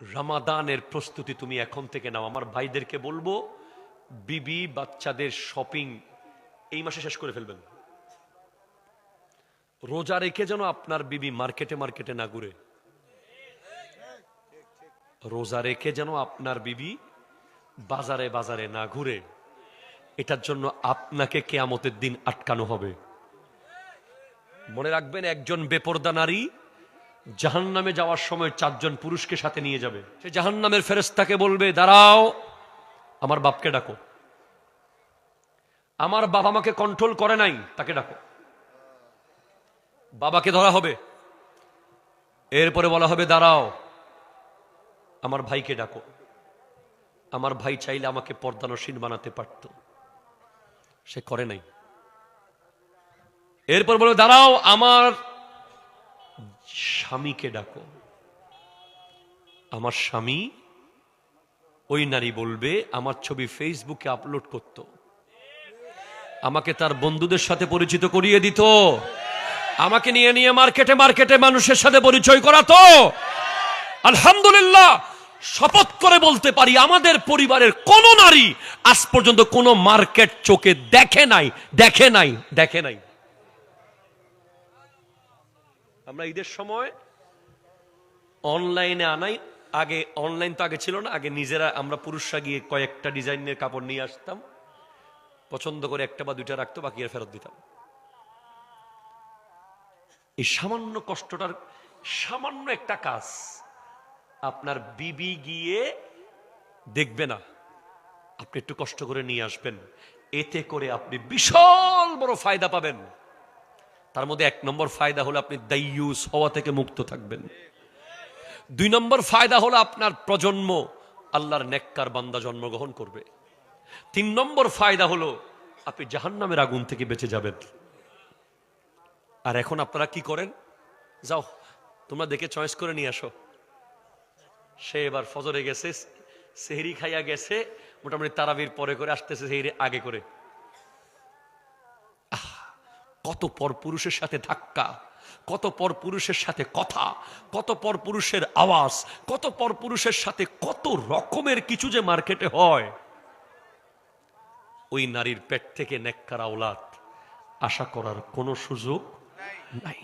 রমাদানের প্রস্তুতি তুমি এখন থেকে নাও। আমার ভাইদেরকে বলবো, বিবি বাচ্চাদের শপিং এই মাসে শেষ করে ফেলবেন। রোজা রেখে যেন আপনার বিবি মার্কেটে মার্কেটে না ঘুরে। রোজা রেখে যেন আপনার বিবি বাজারে বাজারে না ঘুরে। এটার জন্য আপনাকে কিয়ামতের দিন আটকানো হবে। মনে রাখবেন, একজন বেপরদা নারী জাহান্নামে যাওয়ার সময় 4 জন পুরুষকে সাথে নিয়ে যাবে। সে জাহান্নামের ফেরেশতাকে বলবে, দাঁড়াও, আমার বাপকে ডাকো। আমার বাপ আমাকে কন্ট্রোল করে নাই, তাকে ডাকো। বাবাকে ধরা হবে। এরপরে বলা হবে, দাঁড়াও, আমার ভাইকে ডাকো। আমার ভাই চাইলে আমাকে পর্দানসীন বানাতে পারত, সে করে নাই। এরপর বলবে, দাঁড়াও, আমার স্বামীকে ডাকো। আমার স্বামী, ওই নারী বলবে, আমার ছবি ফেসবুকে আপলোড করত, আমাকে তার বন্ধুদের সাথে পরিচিত করিয়ে দিত, আমাকে নিয়ে নিয়ে মার্কেটে মার্কেটে মানুষের সাথে পরিচয় করাতো। আলহামদুলিল্লাহ, শপথ করে বলতে পারি, আমাদের পরিবারের কোন নারী আজ পর্যন্ত কোন মার্কেট চোখে দেখে নাই, দেখে নাই, দেখে নাই। আমরা ঈদের সময় অনলাইনে আনাই। আগে অনলাইন তো আগে ছিল না, আগে নিজেরা আমরা পুরুষরা গিয়ে কয়েকটা ডিজাইনের কাপড় নিয়ে আসতাম, পছন্দ করে একটা বা দুইটা রাখতো, বাকি ফেরত দিতাম। এই সামান্য কষ্টটার সামান্য একটা কাজ আপনার বিবি গিয়ে দেখবে না, আপনি একটু কষ্ট করে নিয়ে আসবেন, এতে করে আপনি বিশাল বড় ফায়দা পাবেন। তার মধ্যে 1 নম্বর ফায়দা হলো আপনি দাইয়ুস হওয়া থেকে মুক্ত থাকবেন। 2 নম্বর ফায়দা হলো আপনার প্রজন্ম আল্লাহর নেককার বান্দা জন্মগ্রহণ করবে। 3 নম্বর ফায়দা হলো আপনি জাহান্নামের আগুন থেকে বেঁচে যাবেন। আর এখন আপনারা কি করেন? যাও, তোমরা দেখে চয়েস করে নিয়ে আসো। সে এবার ফজরে গেছে, সেহরি খাইয়া গেছে, মোটামুটি তারাবির পরে করে আসতেছে সেহরি আগে করে। কত পর পুরুষের সাথে ধাক্কা, কত পর পুরুষের সাথে কথা, কত পর পুরুষের আওয়াজ, কত পর পুরুষের সাথে কত রকমের কিছু যে মার্কেটে হয়। ওই নারীর পেট থেকে নেককার আওলাদ আশা করার কোনো সুযোগ নাই।